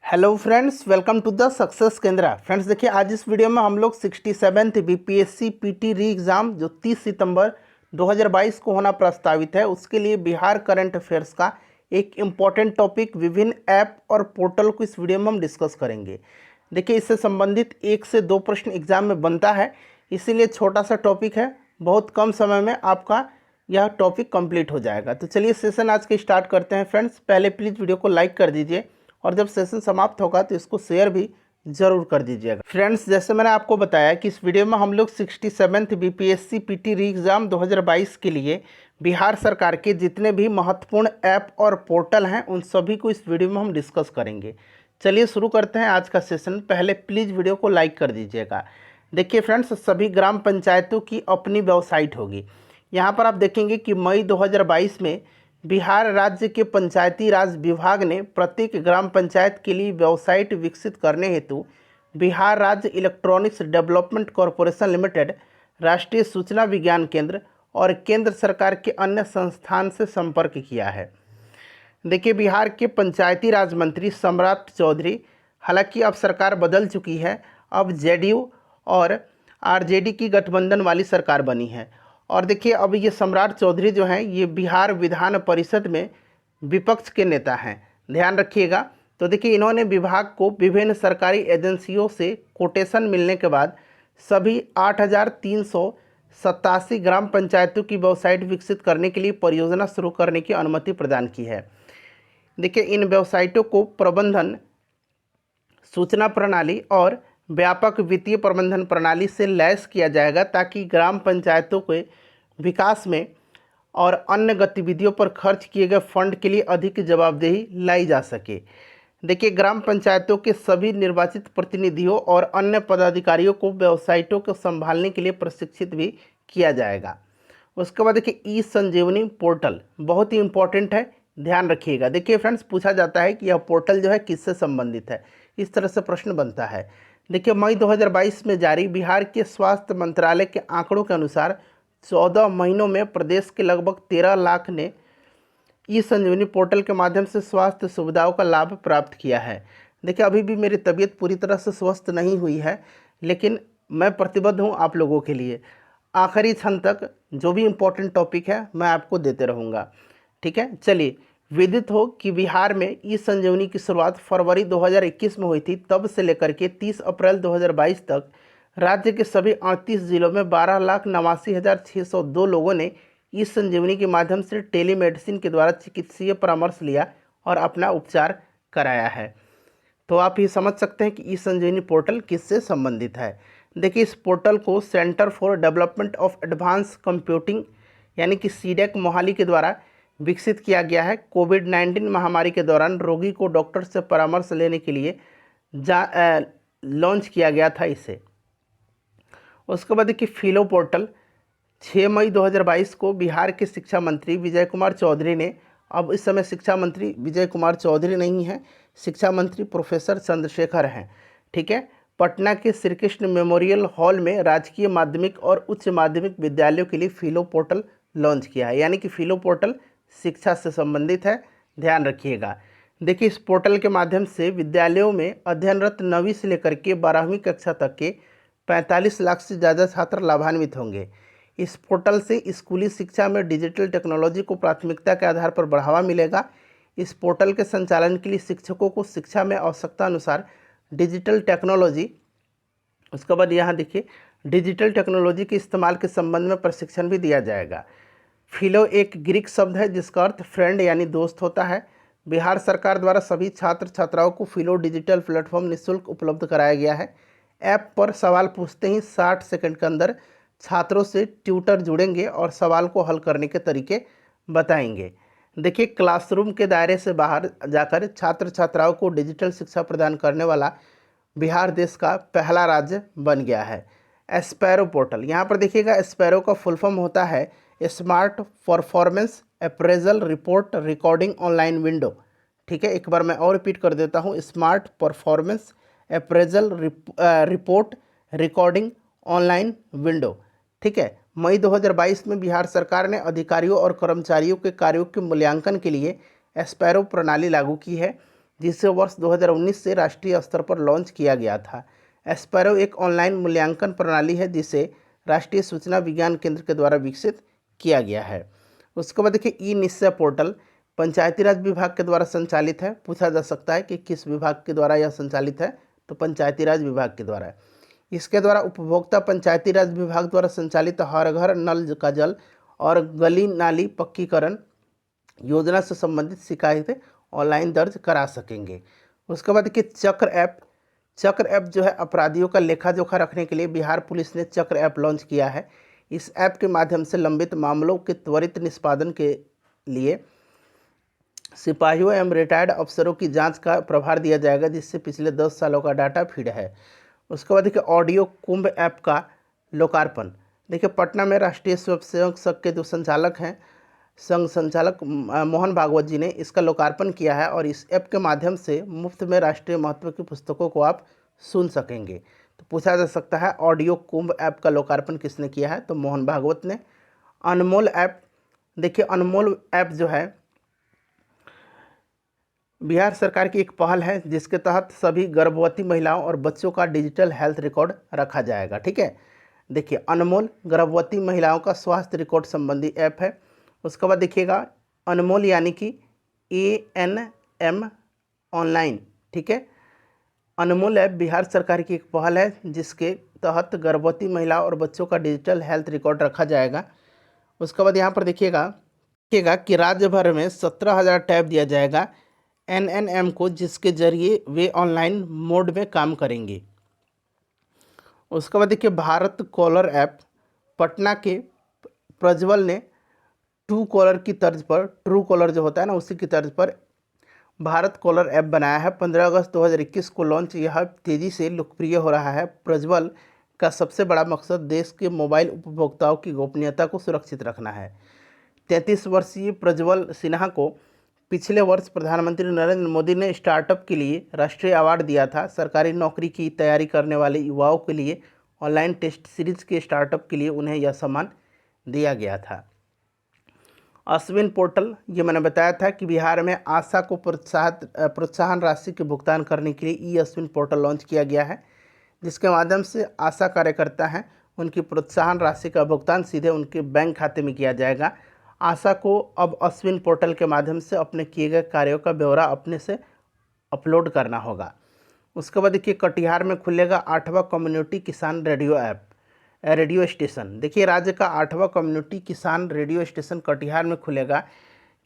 Hello friends, welcome to the success Kendra. Friends देखिए, आज इस वीडियो में हम लोग 67th बीपीएससी पीटी री एग्ज़ाम जो 30 सितंबर 2022 को होना प्रस्तावित है, उसके लिए बिहार करंट अफेयर्स का एक इम्पॉर्टेंट टॉपिक विभिन्न ऐप और पोर्टल को इस वीडियो में हम डिस्कस करेंगे। देखिए, इससे संबंधित 1 से 2 प्रश्न एग्जाम में बनता है, इसीलिए छोटा सा टॉपिक है, बहुत कम समय में आपका यह टॉपिक कंप्लीट हो जाएगा। तो चलिए सेशन आज के स्टार्ट करते हैं। फ्रेंड्स पहले प्लीज़ वीडियो को लाइक कर दीजिए और जब सेशन समाप्त होगा तो इसको शेयर भी जरूर कर दीजिएगा। फ्रेंड्स जैसे मैंने आपको बताया कि इस वीडियो में हम लोग 67th बीपीएससी पीटी री एग्ज़ाम 2022 के लिए बिहार सरकार के जितने भी महत्वपूर्ण ऐप और पोर्टल हैं उन सभी को इस वीडियो में हम डिस्कस करेंगे। चलिए शुरू करते हैं आज का सेशन। पहले प्लीज़ वीडियो को लाइक कर दीजिएगा। देखिए फ्रेंड्स, सभी ग्राम पंचायतों की अपनी वेबसाइट होगी। यहाँ पर आप देखेंगे कि मई 2022 में बिहार राज्य के पंचायती राज विभाग ने प्रत्येक ग्राम पंचायत के लिए वेबसाइट विकसित करने हेतु बिहार राज्य इलेक्ट्रॉनिक्स डेवलपमेंट कॉरपोरेशन लिमिटेड, राष्ट्रीय सूचना विज्ञान केंद्र और केंद्र सरकार के अन्य संस्थान से संपर्क किया है। देखिए, बिहार के पंचायती राज मंत्री सम्राट चौधरी, हालांकि अब सरकार बदल चुकी है, अब जेडीयू और आरजेडी की गठबंधन वाली सरकार बनी है। और देखिए, अब ये सम्राट चौधरी जो हैं ये बिहार विधान परिषद में विपक्ष के नेता हैं, ध्यान रखिएगा। तो देखिए, इन्होंने विभाग को विभिन्न सरकारी एजेंसियों से कोटेशन मिलने के बाद सभी 8,387 ग्राम पंचायतों की वेबसाइट विकसित करने के लिए परियोजना शुरू करने की अनुमति प्रदान की है। देखिए, इन वेबसाइटों को प्रबंधन, सूचना प्रणाली और व्यापक वित्तीय प्रबंधन प्रणाली से लैस किया जाएगा ताकि ग्राम पंचायतों के विकास में और अन्य गतिविधियों पर खर्च किए गए फंड के लिए अधिक जवाबदेही लाई जा सके। देखिए, ग्राम पंचायतों के सभी निर्वाचित प्रतिनिधियों और अन्य पदाधिकारियों को वेबसाइटों को संभालने के लिए प्रशिक्षित भी किया जाएगा। उसके बाद देखिए, ई संजीवनी पोर्टल बहुत ही इंपॉर्टेंट है, ध्यान रखिएगा। देखिए फ्रेंड्स, पूछा जाता है कि यह पोर्टल जो है किससे संबंधित है, इस तरह से प्रश्न बनता है। देखिए, मई 2022 में जारी बिहार के स्वास्थ्य मंत्रालय के आंकड़ों के अनुसार 14 महीनों में प्रदेश के लगभग 13 लाख ने ई संजीवनी पोर्टल के माध्यम से स्वास्थ्य सुविधाओं का लाभ प्राप्त किया है। देखिए, अभी भी मेरी तबीयत पूरी तरह से स्वस्थ नहीं हुई है, लेकिन मैं प्रतिबद्ध हूँ आप लोगों के लिए। आखिरी क्षण तक जो भी इम्पोर्टेंट टॉपिक है मैं आपको देते रहूँगा, ठीक है। चलिए, विदित हो कि बिहार में ई संजीवनी की शुरुआत फरवरी 2021 में हुई थी। तब से लेकर के 30 अप्रैल 2022 तक राज्य के सभी 38 जिलों में 12,89,602 लोगों ने ई संजीवनी के माध्यम से टेलीमेडिसिन के द्वारा चिकित्सीय परामर्श लिया और अपना उपचार कराया है। तो आप ये समझ सकते हैं कि ई संजीवनी पोर्टल किससे संबंधित है। देखिए, इस पोर्टल को centre for development of advance computing यानी कि सीडेक मोहाली के द्वारा विकसित किया गया है। कोविड-19 महामारी के दौरान रोगी को डॉक्टर से परामर्श लेने के लिए लॉन्च किया गया था इसे। उसके बाद देखिए, फिलो पोर्टल 6 मई 2022 को बिहार के शिक्षा मंत्री विजय कुमार चौधरी ने, अब इस समय शिक्षा मंत्री विजय कुमार चौधरी नहीं है, शिक्षा मंत्री प्रोफेसर चंद्रशेखर हैं, ठीक है, पटना के श्री कृष्ण मेमोरियल हॉल में राजकीय माध्यमिक और उच्च माध्यमिक विद्यालयों के लिए फिलो पोर्टल लॉन्च किया है। यानी कि फिलो पोर्टल शिक्षा से संबंधित है, ध्यान रखिएगा। देखिए, इस पोर्टल के माध्यम से विद्यालयों में अध्ययनरत 9वीं से लेकर के 12वीं कक्षा तक के 45 लाख से ज़्यादा छात्र लाभान्वित होंगे। इस पोर्टल से स्कूली शिक्षा में डिजिटल टेक्नोलॉजी को प्राथमिकता के आधार पर बढ़ावा मिलेगा। इस पोर्टल के संचालन के लिए शिक्षकों को शिक्षा में आवश्यकता अनुसार डिजिटल टेक्नोलॉजी, उसके बाद यहाँ देखिए डिजिटल टेक्नोलॉजी के इस्तेमाल के संबंध में प्रशिक्षण भी दिया जाएगा। फिलो एक ग्रीक शब्द है जिसका अर्थ फ्रेंड यानी दोस्त होता है। बिहार सरकार द्वारा सभी छात्र छात्राओं को फिलो डिजिटल प्लेटफॉर्म निःशुल्क उपलब्ध कराया गया है। ऐप पर सवाल पूछते ही 60 सेकंड के अंदर छात्रों से ट्यूटर जुड़ेंगे और सवाल को हल करने के तरीके बताएंगे। देखिए, क्लासरूम के दायरे से बाहर जाकर छात्र छात्राओं को डिजिटल शिक्षा प्रदान करने वाला बिहार देश का पहला राज्य बन गया है। एस्पैरो पोर्टल, यहाँ पर देखिएगा, एस्पैरो का फुल फॉर्म होता है smart performance appraisal report recording online window, ठीक है। एक बार मैं और रिपीट कर देता हूँ, smart performance appraisal report recording online window, ठीक है। मई 2022 में बिहार सरकार ने अधिकारियों और कर्मचारियों के कार्यों के मूल्यांकन के लिए एस्पैरो प्रणाली लागू की है। जिसे वर्ष 2019 से राष्ट्रीय स्तर पर लॉन्च किया गया था। एस्पैरो एक ऑनलाइन मूल्यांकन प्रणाली है जिसे राष्ट्रीय सूचना विज्ञान केंद्र के द्वारा विकसित किया गया है। उसके बाद देखिए ई निश्चय पोर्टल पंचायती राज विभाग के द्वारा संचालित है। पूछा जा सकता है कि किस विभाग के द्वारा यह संचालित है, तो पंचायती राज विभाग के द्वारा। इसके द्वारा उपभोक्ता पंचायती राज विभाग द्वारा संचालित हर घर नल का जल और गली नाली पक्कीकरण योजना से संबंधित शिकायतें ऑनलाइन दर्ज करा सकेंगे। उसके बाद देखिए चक्र ऐप जो है अपराधियों का लेखा जोखा रखने के लिए बिहार पुलिस ने चक्र ऐप लॉन्च किया है। इस ऐप के माध्यम से लंबित मामलों के त्वरित निष्पादन के लिए सिपाहियों एवं रिटायर्ड अफसरों की जांच का प्रभार दिया जाएगा, जिससे पिछले 10 सालों का डाटा फीड है। उसके बाद देखिए ऑडियो कुंभ ऐप का लोकार्पण। देखिए पटना में राष्ट्रीय स्वयंसेवक संघ के जो संचालक हैं, संघ संचालक मोहन भागवत जी ने इसका लोकार्पण किया है और इस ऐप के माध्यम से मुफ्त में राष्ट्रीय महत्व की पुस्तकों को आप सुन सकेंगे। तो पूछा जा सकता है ऑडियो कुंभ ऐप का लोकार्पण किसने किया है, तो मोहन भागवत ने। अनमोल ऐप, देखिए अनमोल ऐप जो है बिहार सरकार की एक पहल है जिसके तहत सभी गर्भवती महिलाओं और बच्चों का डिजिटल हेल्थ रिकॉर्ड रखा जाएगा। ठीक है, देखिए अनमोल गर्भवती महिलाओं का स्वास्थ्य रिकॉर्ड संबंधी ऐप है। उसके बाद देखिएगा अनमोल यानी कि ANM ऑनलाइन। ठीक है, अनमोल ऐप बिहार सरकार की एक पहल है जिसके तहत गर्भवती महिलाओं और बच्चों का डिजिटल हेल्थ रिकॉर्ड रखा जाएगा। उसके बाद यहाँ पर देखिएगा कि राज्य भर में 17,000 टैब दिया जाएगा NNM को, जिसके जरिए वे ऑनलाइन मोड में काम करेंगे। उसके बाद देखिए भारत कॉलर ऐप, पटना के प्रज्वल ने ट्रू कॉलर की तर्ज पर, ट्रू कॉलर जो होता है ना उसी की तर्ज पर भारत कॉलर ऐप बनाया है। 15 अगस्त 2021 को लॉन्च यह तेज़ी से लोकप्रिय हो रहा है। प्रज्वल का सबसे बड़ा मकसद देश के मोबाइल उपभोक्ताओं की गोपनीयता को सुरक्षित रखना है। 33 वर्षीय प्रज्वल सिन्हा को पिछले वर्ष प्रधानमंत्री नरेंद्र मोदी ने स्टार्टअप के लिए राष्ट्रीय अवार्ड दिया था। सरकारी नौकरी की तैयारी करने वाले युवाओं के लिए ऑनलाइन टेस्ट सीरीज के स्टार्टअप के लिए उन्हें यह सम्मान दिया गया था। अश्विन पोर्टल, ये मैंने बताया था कि बिहार में आशा को प्रोत्साहन राशि के भुगतान करने के लिए ई अश्विन पोर्टल लॉन्च किया गया है, जिसके माध्यम से आशा कार्यकर्ता हैं उनकी प्रोत्साहन राशि का भुगतान सीधे उनके बैंक खाते में किया जाएगा। आशा को अब अश्विन पोर्टल के माध्यम से अपने किए गए कार्यों का ब्यौरा अपने से अपलोड करना होगा। उसके बाद देखिए कटिहार में खुलेगा 8वां कम्युनिटी किसान रेडियो स्टेशन। देखिए राज्य का 8वां कम्युनिटी किसान रेडियो स्टेशन कटिहार में खुलेगा।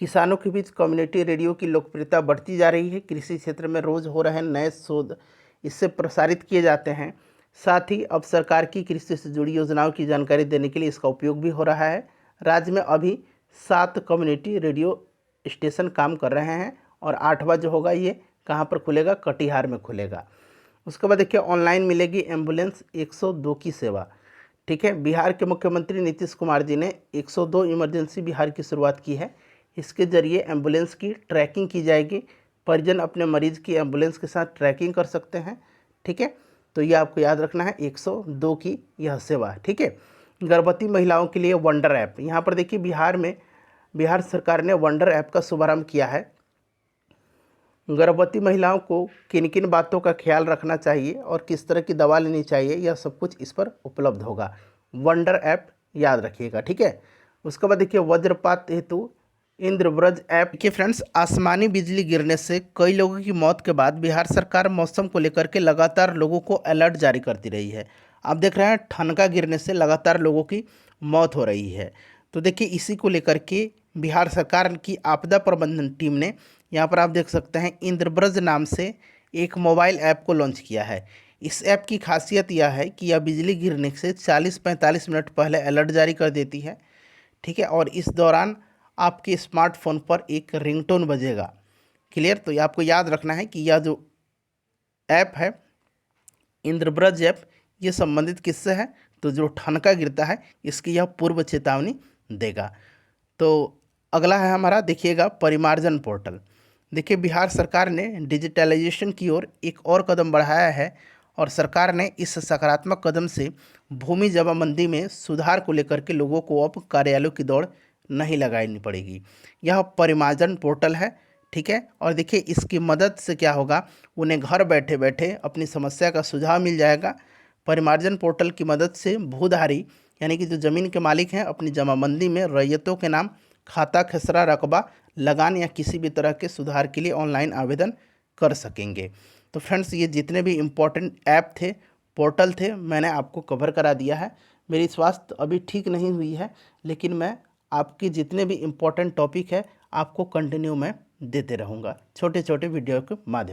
किसानों के बीच कम्युनिटी रेडियो की लोकप्रियता बढ़ती जा रही है। कृषि क्षेत्र में रोज़ हो रहे नए शोध इससे प्रसारित किए जाते हैं। साथ ही अब सरकार की कृषि से जुड़ी योजनाओं की जानकारी देने के लिए इसका उपयोग भी हो रहा है। राज्य में अभी 7 कम्युनिटी रेडियो स्टेशन काम कर रहे हैं और 8वां जो होगा ये कहाँ पर खुलेगा, कटिहार में खुलेगा। उसके बाद देखिए ऑनलाइन मिलेगी एम्बुलेंस 102 की सेवा। ठीक है, बिहार के मुख्यमंत्री नीतीश कुमार जी ने 102 इमरजेंसी बिहार की शुरुआत की है। इसके जरिए एम्बुलेंस की ट्रैकिंग की जाएगी। परिजन अपने मरीज की एम्बुलेंस के साथ ट्रैकिंग कर सकते हैं। ठीक है, तो ये आपको याद रखना है 102 की यह सेवा। ठीक है, गर्भवती महिलाओं के लिए वंडर ऐप, यहाँ पर देखिए बिहार सरकार ने वंडर ऐप का शुभारंभ किया है। गर्भवती महिलाओं को किन किन बातों का ख्याल रखना चाहिए और किस तरह की दवा लेनी चाहिए, यह सब कुछ इस पर उपलब्ध होगा। वंडर ऐप याद रखिएगा। ठीक है, उसके बाद देखिए वज्रपात हेतु इंद्रव्रज ऐप। देखिए फ्रेंड्स, आसमानी बिजली गिरने से कई लोगों की मौत के बाद बिहार सरकार मौसम को लेकर के लगातार लोगों को अलर्ट जारी करती रही है। आप देख रहे हैं ठनका गिरने से लगातार लोगों की मौत हो रही है। तो देखिए इसी को लेकर के बिहार सरकार की आपदा प्रबंधन टीम ने यहाँ पर आप देख सकते हैं इंद्रब्रज नाम से एक मोबाइल ऐप को लॉन्च किया है। इस ऐप की खासियत यह है कि यह बिजली गिरने से 40-45 मिनट पहले अलर्ट जारी कर देती है। ठीक है, और इस दौरान आपके स्मार्टफोन पर एक रिंगटोन बजेगा। क्लियर, तो ये आपको याद रखना है कि यह जो ऐप है इंद्रब्रज ऐप, ये संबंधित किससे है, तो जो ठनका गिरता है इसकी यह पूर्व चेतावनी देगा। तो अगला है हमारा, देखिएगा परिमार्जन पोर्टल। देखिए बिहार सरकार ने डिजिटलाइजेशन की ओर एक और कदम बढ़ाया है और सरकार ने इस सकारात्मक कदम से भूमि जमाबंदी में सुधार को लेकर के लोगों को अब कार्यालयों की दौड़ नहीं लगानी पड़ेगी। यह परिमार्जन पोर्टल है। ठीक है। और देखिए इसकी मदद से क्या होगा, उन्हें घर बैठे बैठे अपनी समस्या का सुझाव मिल जाएगा। परिमार्जन पोर्टल की मदद से भूधारी यानी कि जो ज़मीन के मालिक हैं अपनी जमाबंदी में रैयतों के नाम, खाता, खसरा, रकबा, लगान या किसी भी तरह के सुधार के लिए ऑनलाइन आवेदन कर सकेंगे। तो फ्रेंड्स ये जितने भी इम्पोर्टेंट ऐप थे, पोर्टल थे, मैंने आपको कवर करा दिया है। मेरी स्वास्थ्य अभी ठीक नहीं हुई है, लेकिन मैं आपके जितने भी इम्पोर्टेंट टॉपिक है आपको कंटिन्यू मैं देते रहूँगा छोटे छोटे वीडियो के माध्यम